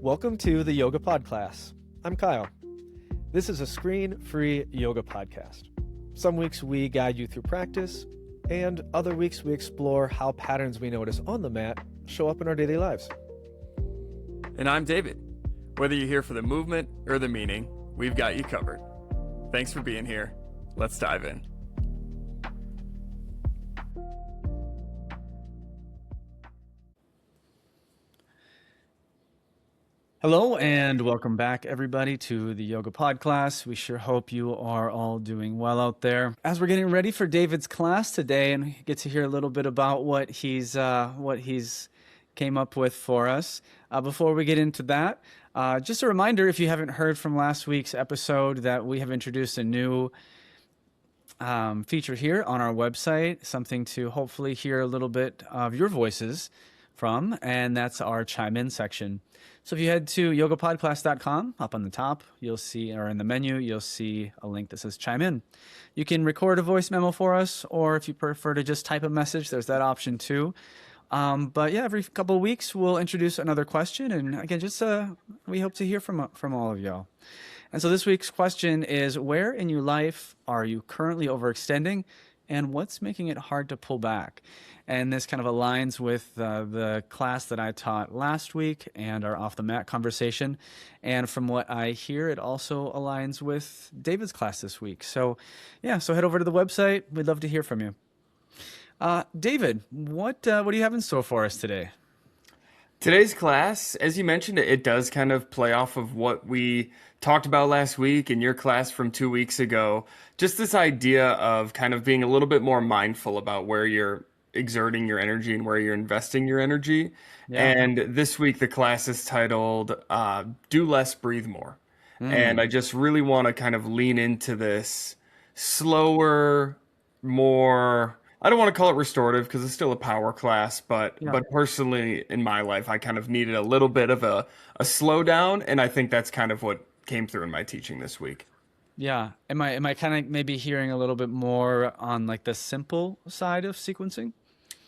Welcome to the Yoga Pod Class. I'm Kyle. This is a screen-free yoga podcast. Some weeks we guide you through practice, and other weeks we explore how patterns we notice on the mat show up in our daily lives. And I'm David. Whether you're here for the movement or the meaning, we've got you covered. Thanks for being here. Let's dive in. Hello and welcome back, everybody, to the Yoga Pod Class. We sure hope you are all doing well out there. As we're getting ready for David's class today, and we get to hear a little bit about what he's came up with for us. Before we get into that, just a reminder, if you haven't heard from last week's episode, that we have introduced a new feature here on our website, something to hopefully hear a little bit of your voices from, and that's our Chime In section. So if you head to yogapodclass.com, up on the top, you'll see, or in the menu, you'll see a link that says Chime In. You can record a voice memo for us, or if you prefer to just type a message, there's that option too. But yeah, every couple of weeks, we'll introduce another question. And again, just we hope to hear from all of y'all. And so this week's question is, where in your life are you currently overextending? And what's making it hard to pull back? And this kind of aligns with the class that I taught last week and our off the mat conversation. And from what I hear, it also aligns with David's class this week. So yeah, so head over to the website. We'd love to hear from you. David, what do you have in store for us today? Today's class, as you mentioned, it does kind of play off of what we talked about last week in your class from 2 weeks ago. Just this idea of kind of being a little bit more mindful about where you're exerting your energy and where you're investing your energy. Yeah. And this week, the class is titled Do Less, Breathe More. And I just really want to kind of lean into this slower, more... I don't want to call it restorative because it's still a power class, but personally in my life, I kind of needed a little bit of a slowdown, and I think that's kind of what came through in my teaching this week. Yeah. Am I kind of maybe hearing a little bit more on like the simple side of sequencing?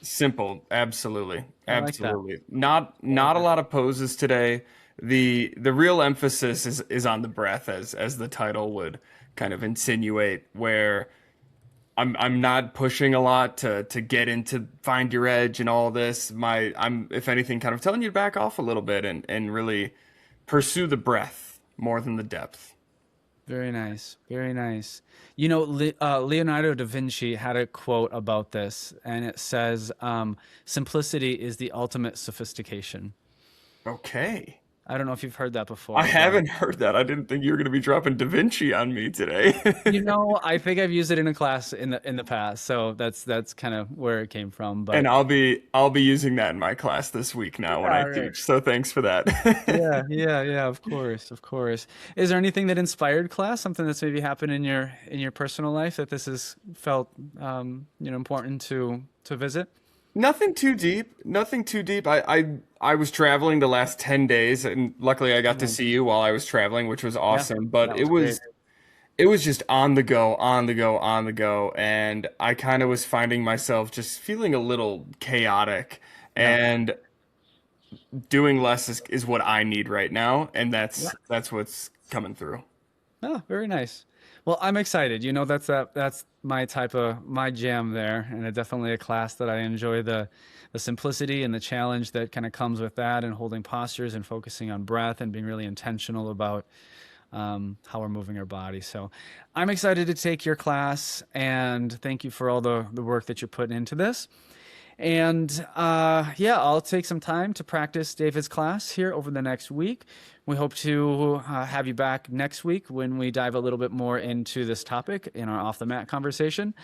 Simple, absolutely. Absolutely. Like not a lot of poses today. The real emphasis is on the breath, as the title would kind of insinuate, where I'm not pushing a lot to get into find your edge and all this. I'm, if anything, kind of telling you to back off a little bit and really pursue the breath more than the depth. Very nice. Very nice. You know, Leonardo da Vinci had a quote about this, and it says, simplicity is the ultimate sophistication. Okay. I don't know if you've heard that before. I haven't heard that. I didn't think you were going to be dropping Da Vinci on me today. You know, I think I've used it in a class in the past, so that's kind of where it came from. But and I'll be using that in my class this week now when I teach. So thanks for that. Yeah. Of course. Is there anything that inspired class? Something that's maybe happened in your personal life that this has felt important to visit? Nothing too deep. I was traveling the last 10 days, and luckily I got to see you while I was traveling, which was awesome. But it was just on the go, and I kind of was finding myself just feeling a little chaotic, and doing less is what I need right now, and that's what's coming through. Oh, very nice. Well, I'm excited. You know, that's my jam there, and it's definitely a class that I enjoy the simplicity and the challenge that kind of comes with that, and holding postures and focusing on breath and being really intentional about how we're moving our body. So I'm excited to take your class, and thank you for all the work that you're putting into this. And I'll take some time to practice David's class here over the next week. We hope to have you back next week when we dive a little bit more into this topic in our off the mat conversation.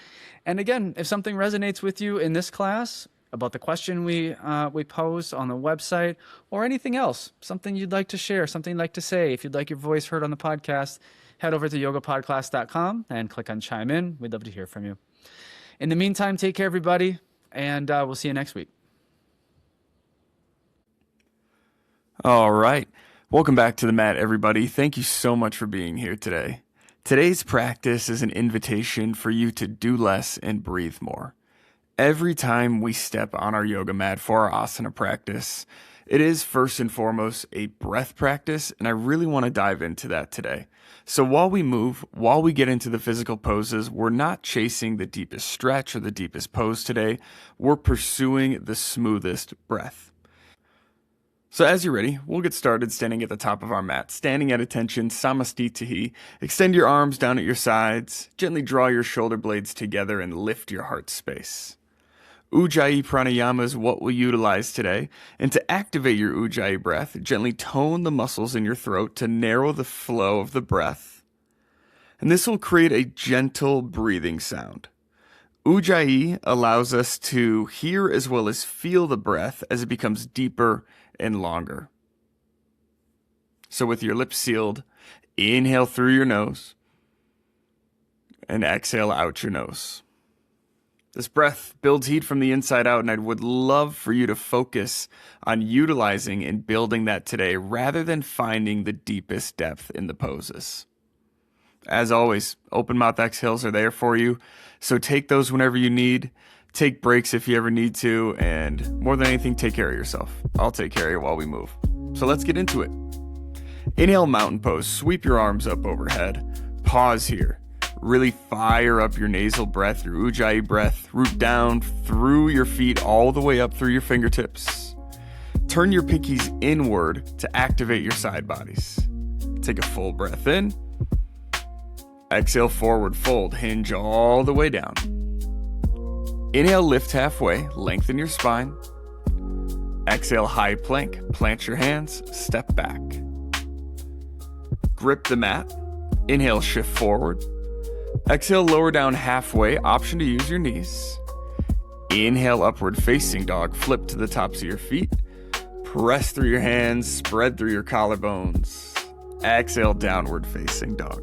And again, if something resonates with you in this class about the question we post on the website, or anything else, something you'd like to share, something you'd like to say, if you'd like your voice heard on the podcast, head over to yogapodclass.com and click on Chime In. We'd love to hear from you. In the meantime, take care, everybody, and we'll see you next week. All right. Welcome back to the mat, everybody. Thank you so much for being here today. Today's practice is an invitation for you to do less and breathe more. Every time we step on our yoga mat for our asana practice, It is first and foremost a breath practice, and I really want to dive into that today. So while we get into the physical poses, we're not chasing the deepest stretch or the deepest pose today. We're pursuing the smoothest breath. So as you're ready, we'll get started standing at the top of our mat. Standing at attention, samastitihi. Extend your arms down at your sides. Gently draw your shoulder blades together and lift your heart space. Ujjayi pranayama is what we'll utilize today. And to activate your ujjayi breath, gently tone the muscles in your throat to narrow the flow of the breath. And this will create a gentle breathing sound. Ujjayi allows us to hear as well as feel the breath as it becomes deeper and longer. So with your lips sealed, inhale through your nose and exhale out your nose. This breath builds heat from the inside out, and I would love for you to focus on utilizing and building that today rather than finding the deepest depth in the poses. As always, open mouth exhales are there for you, so take those whenever you need. Take breaks if you ever need to, and more than anything, take care of yourself. I'll take care of you while we move. So let's get into it. Inhale, mountain pose. Sweep your arms up overhead. Pause here. Really fire up your nasal breath, your ujjayi breath. Root down through your feet all the way up through your fingertips. Turn your pinkies inward to activate your side bodies. Take a full breath in. Exhale, forward fold. Hinge all the way down. Inhale, lift halfway, lengthen your spine. Exhale, high plank, plant your hands, step back. Grip the mat. Inhale, shift forward. Exhale, lower down halfway, option to use your knees. Inhale, upward facing dog, flip to the tops of your feet. Press through your hands, spread through your collarbones. Exhale, downward facing dog.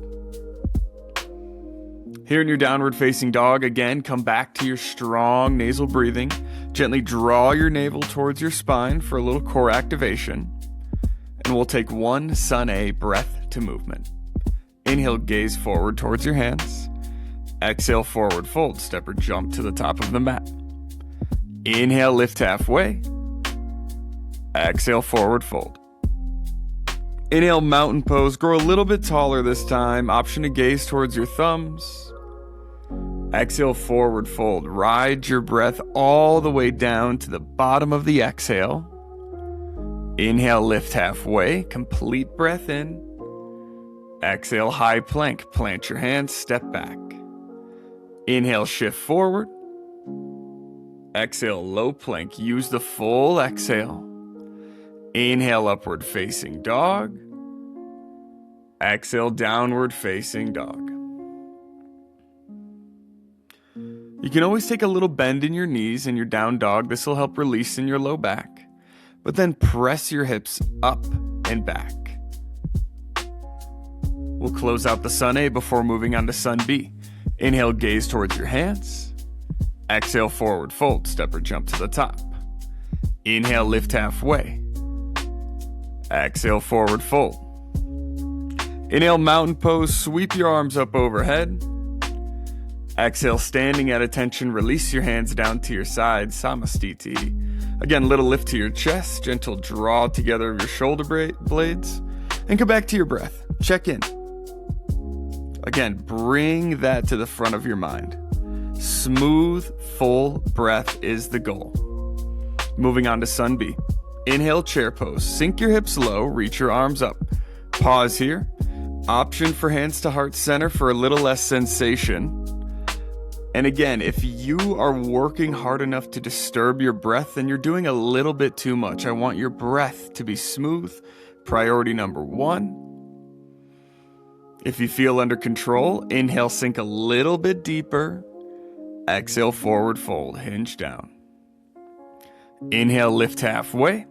Here in your downward facing dog, again, come back to your strong nasal breathing. Gently draw your navel towards your spine for a little core activation. And we'll take one Sun A breath to movement. Inhale, gaze forward towards your hands. Exhale, forward fold, step or jump to the top of the mat. Inhale, lift halfway. Exhale, forward fold. Inhale, mountain pose, grow a little bit taller this time. Option to gaze towards your thumbs. Exhale, forward fold. Ride your breath all the way down to the bottom of the exhale. Inhale, lift halfway. Complete breath in. Exhale, high plank. Plant your hands, step back. Inhale, shift forward. Exhale, low plank. Use the full exhale. Inhale, upward facing dog. Exhale, downward facing dog. You can always take a little bend in your knees in your down dog. This will help release in your low back. But then press your hips up and back. We'll close out the Sun A before moving on to Sun B. Inhale, gaze towards your hands. Exhale, forward fold, step or jump to the top. Inhale, lift halfway. Exhale, forward fold. Inhale, mountain pose, sweep your arms up overhead. Exhale, standing at attention, release your hands down to your sides, samastiti. Again, little lift to your chest, gentle draw together of your shoulder blades, and come back to your breath. Check in. Again, bring that to the front of your mind. Smooth, full breath is the goal. Moving on to Sun B. Inhale, chair pose. Sink your hips low, reach your arms up. Pause here. Option for hands to heart center for a little less sensation. And again, if you are working hard enough to disturb your breath, then you're doing a little bit too much. I want your breath to be smooth. Priority number one. If you feel under control, inhale, sink a little bit deeper. Exhale, forward fold, hinge down. Inhale, lift halfway.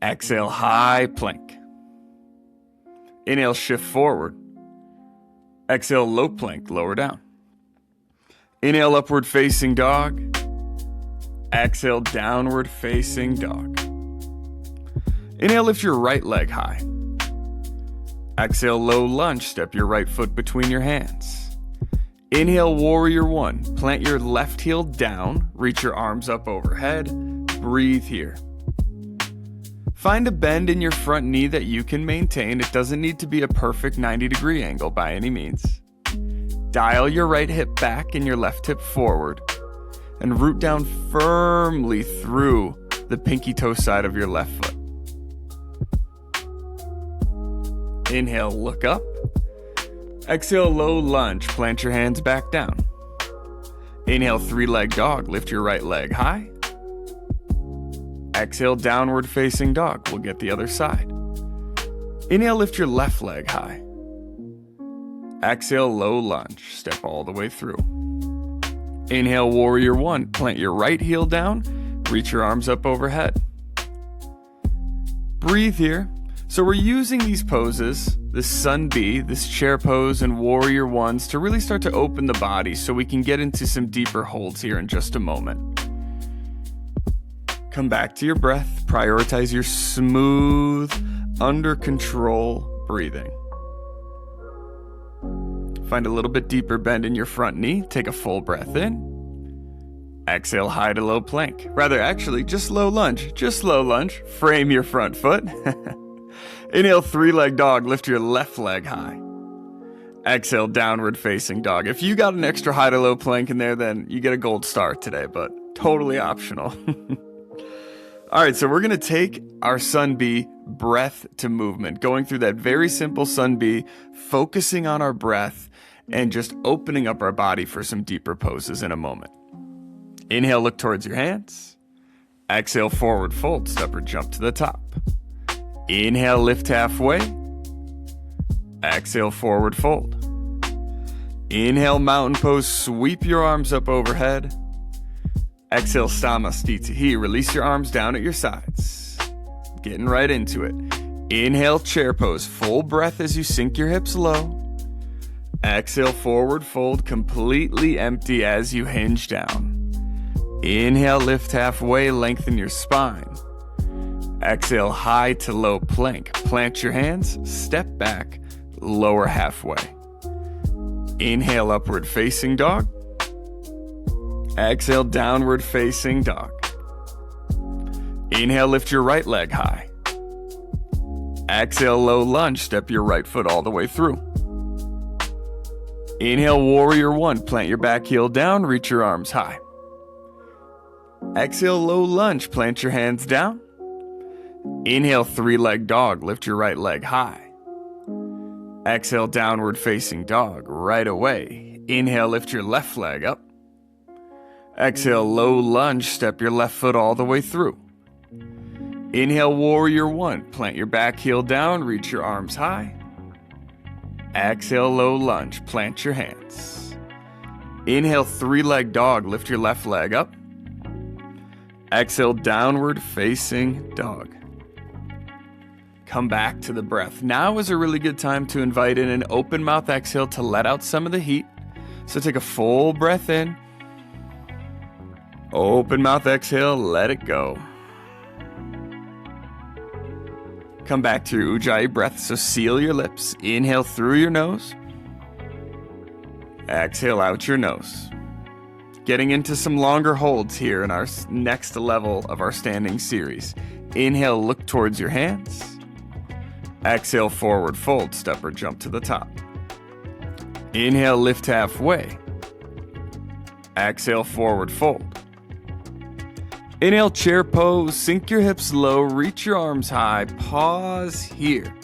Exhale, high plank. Inhale, shift forward. Exhale, low plank, lower down. Inhale, upward facing dog. Exhale, downward facing dog. Inhale, lift your right leg high. Exhale, low lunge, step your right foot between your hands. Inhale, warrior one. Plant your left heel down, reach your arms up overhead. Breathe here. Find a bend in your front knee that you can maintain. It doesn't need to be a perfect 90-degree angle by any means. Dial your right hip back and your left hip forward, and root down firmly through the pinky toe side of your left foot. Inhale, look up. Exhale, low lunge, plant your hands back down. Inhale, three-leg dog, lift your right leg high. Exhale, downward facing dog, we'll get the other side. Inhale, lift your left leg high. Exhale, low lunge, step all the way through. Inhale, warrior one, plant your right heel down, reach your arms up overhead. Breathe here. So we're using these poses, this sun B, this chair pose, and warrior ones to really start to open the body so we can get into some deeper holds here in just a moment. Come back to your breath, prioritize your smooth, under control breathing. Find a little bit deeper bend in your front knee, take a full breath in. Exhale, high to low plank. Rather, actually, just low lunge, frame your front foot. Inhale, three-leg dog, lift your left leg high. Exhale, downward facing dog. If you got an extra high to low plank in there, then you get a gold star today, but totally optional. All right, so we're going to take our Sun B breath to movement, going through that very simple Sun B, focusing on our breath and just opening up our body for some deeper poses in a moment. Inhale, look towards your hands. Exhale, forward fold, step or jump to the top. Inhale, lift halfway. Exhale, forward fold. Inhale, mountain pose, sweep your arms up overhead. Exhale, Samasthiti. Release your arms down at your sides. Getting right into it. Inhale, chair pose, full breath as you sink your hips low. Exhale, forward fold, completely empty as you hinge down. Inhale, lift halfway, lengthen your spine. Exhale, high to low plank. Plant your hands, step back, lower halfway. Inhale, upward facing dog. Exhale, downward facing dog. Inhale, lift your right leg high. Exhale, low lunge, step your right foot all the way through. Inhale, warrior one, plant your back heel down, reach your arms high. Exhale, low lunge, plant your hands down. Inhale, three-leg dog, lift your right leg high. Exhale, downward facing dog, right away. Inhale, lift your left leg up. Exhale, low lunge, step your left foot all the way through. Inhale, warrior one, plant your back heel down, reach your arms high. Exhale, low lunge, plant your hands. Inhale, three-leg dog, lift your left leg up. Exhale, downward facing dog. Come back to the breath. Now is a really good time to invite in an open mouth exhale to let out some of the heat. So take a full breath in. Open mouth exhale, let it go. Come back to your ujjayi breath, so seal your lips. Inhale through your nose. Exhale out your nose. Getting into some longer holds here in our next level of our standing series. Inhale, look towards your hands. Exhale, forward fold, step or jump to the top. Inhale, lift halfway. Exhale, forward fold. Inhale, chair pose, sink your hips low, reach your arms high, pause here.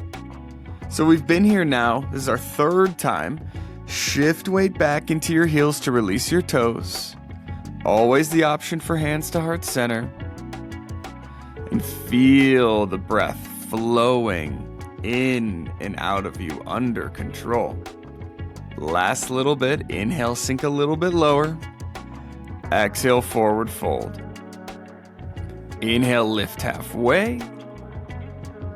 So we've been here now, this is our third time. Shift weight back into your heels to release your toes. Always the option for hands to heart center. And feel the breath flowing in and out of you under control. Last little bit, inhale, sink a little bit lower. Exhale, forward fold. Inhale, lift halfway.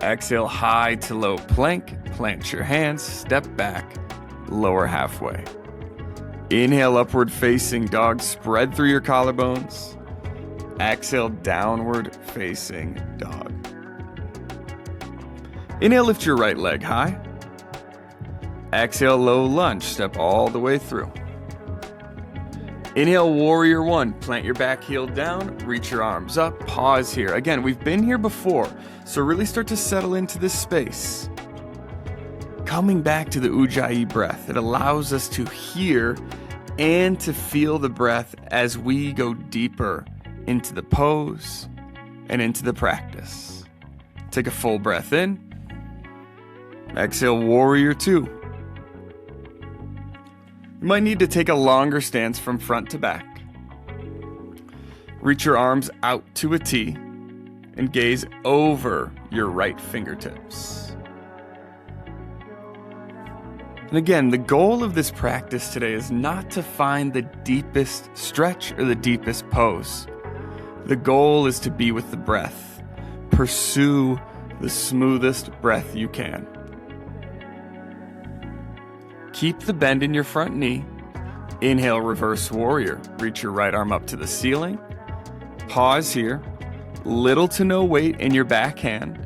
Exhale, high to low plank. Plant your hands, step back, lower halfway. Inhale, upward facing dog, spread through your collarbones. Exhale, downward facing dog. Inhale, lift your right leg high. Exhale, low lunge, step all the way through. Inhale, warrior one. Plant your back heel down, reach your arms up, pause here. Again, we've been here before, so really start to settle into this space. Coming back to the ujjayi breath, it allows us to hear and to feel the breath as we go deeper into the pose and into the practice. Take a full breath in. Exhale, warrior two. You might need to take a longer stance from front to back. Reach your arms out to a T and gaze over your right fingertips. And again, the goal of this practice today is not to find the deepest stretch or the deepest pose. The goal is to be with the breath. Pursue the smoothest breath you can. Keep the bend in your front knee. Inhale, reverse warrior. Reach your right arm up to the ceiling. Pause here. Little to no weight in your back hand.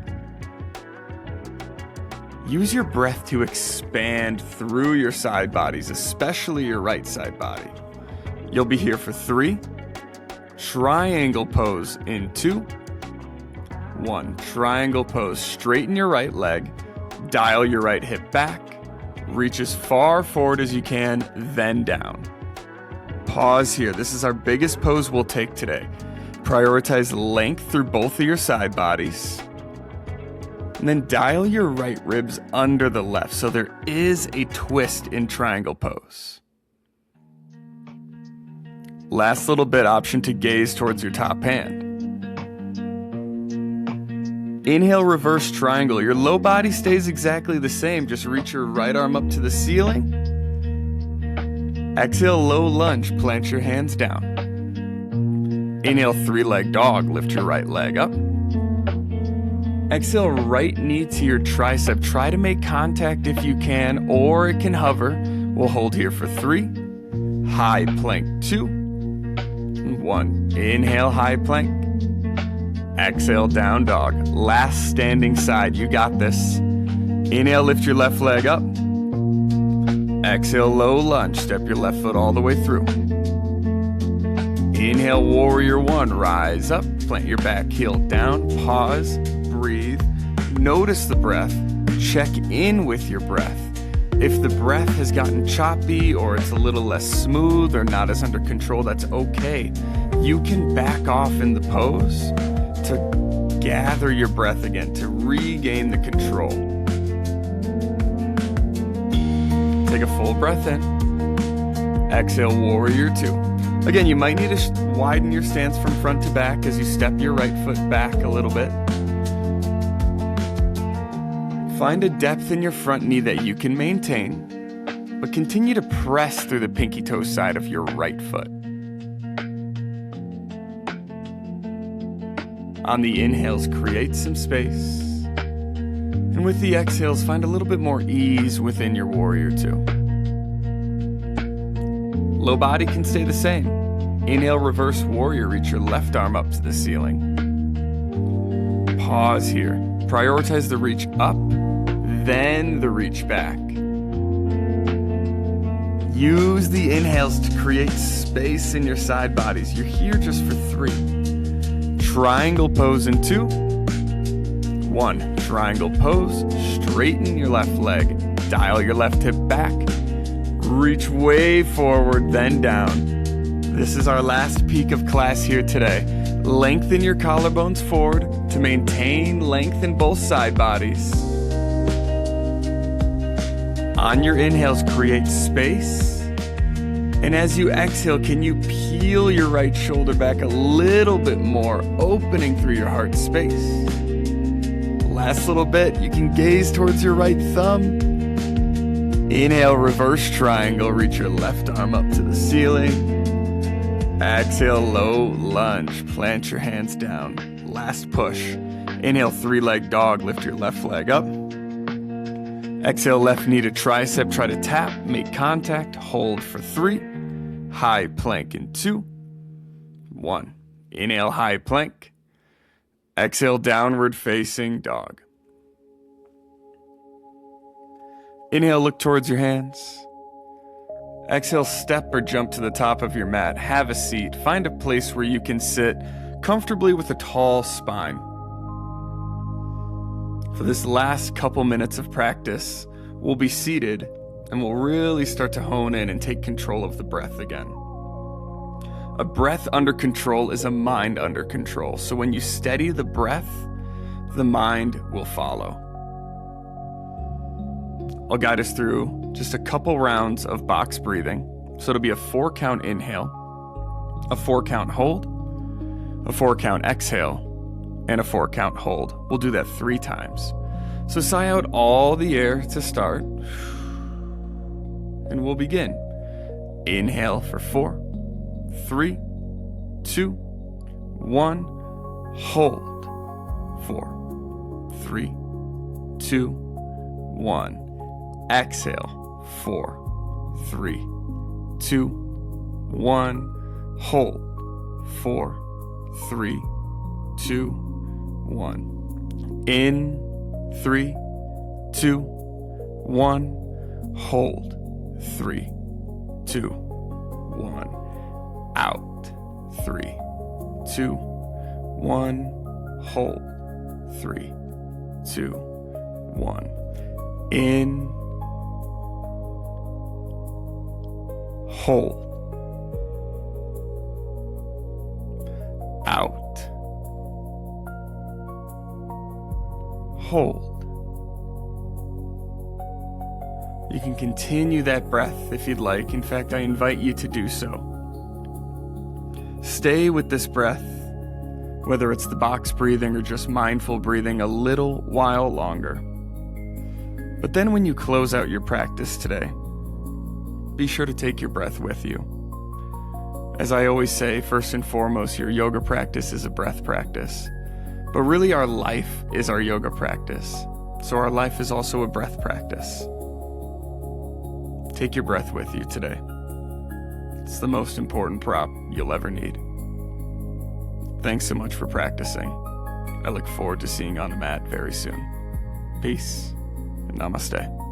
Use your breath to expand through your side bodies, especially your right side body. You'll be here for 3. Triangle pose in 2. 1. Triangle pose. Straighten your right leg. Dial your right hip back. Reach as far forward as you can, then down. Pause here. This is our biggest pose we'll take today. Prioritize length through both of your side bodies. And then dial your right ribs under the left, so there is a twist in triangle pose. Last little bit, option to gaze towards your top hand. Inhale, reverse triangle. Your low body stays exactly the same. Just reach your right arm up to the ceiling. Exhale, low lunge. Plant your hands down. Inhale, 3-leg dog. Lift your right leg up. Exhale, right knee to your tricep. Try to make contact if you can, or it can hover. We'll hold here for 3. High plank 2. 1. Inhale, high plank. Exhale, down dog. Last standing side. You got this. Inhale, lift your left leg up. Exhale, low lunge. Step your left foot all the way through. Inhale, warrior one. Rise up. Plant your back heel down. Pause. Breathe. Notice the breath. Check in with your breath. If the breath has gotten choppy or it's a little less smooth or not as under control, that's okay. You can back off in the pose to gather your breath again, to regain the control. Take a full breath in. Exhale, warrior two. Again, you might need to widen your stance from front to back as you step your right foot back a little bit. Find a depth in your front knee that you can maintain, but continue to press through the pinky toe side of your right foot. On the inhales, create some space. And with the exhales, find a little bit more ease within your warrior two. Low body can stay the same. Inhale, reverse warrior. Reach your left arm up to the ceiling. Pause here. Prioritize the reach up, then the reach back. Use the inhales to create space in your side bodies. You're here just for 3. Triangle pose in 2. 1. Triangle pose. Straighten your left leg. Dial your left hip back. Reach way forward, then down. This is our last peak of class here today. Lengthen your collarbones forward to maintain length in both side bodies. On your inhales, create space. And as you exhale, can you peel your right shoulder back a little bit more, opening through your heart space? Last little bit, you can gaze towards your right thumb. Inhale, reverse triangle. Reach your left arm up to the ceiling. Exhale, low lunge. Plant your hands down. Last push. Inhale, 3-leg dog. Lift your left leg up. Exhale, left knee to tricep. Try to tap. Make contact. Hold for 3. High plank in 2. 1. Inhale, high plank. Exhale, downward facing dog. Inhale, look towards your hands. Exhale, step or jump to the top of your mat. Have a seat. Find a place where you can sit comfortably with a tall spine. For this last couple minutes of practice, we'll be seated and we'll really start to hone in and take control of the breath again. A breath under control is a mind under control. So when you steady the breath, the mind will follow. I'll guide us through just a couple rounds of box breathing. So it'll be a 4-count inhale, a 4-count hold, a 4-count exhale, and a 4-count hold. We'll do that 3 times. So sigh out all the air to start. And we'll begin. Inhale for 4, 3, 2, 1. Hold. 4, 3, 2, 1. Exhale. 4, 3, 2, 1. Hold. 4, 3, 2, 1. In. 3, 2, 1. Hold. 3, 2, 1. Out. 3, 2, 1. Hold. 3, 2, 1. In. Hold. Out. Hold. You can continue that breath if you'd like. In fact, I invite you to do so. Stay with this breath, whether it's the box breathing or just mindful breathing, a little while longer. But then when you close out your practice today, be sure to take your breath with you. As I always say, first and foremost, your yoga practice is a breath practice. But really our life is our yoga practice. So our life is also a breath practice. Take your breath with you today. It's the most important prop you'll ever need. Thanks so much for practicing. I look forward to seeing you on the mat very soon. Peace and namaste.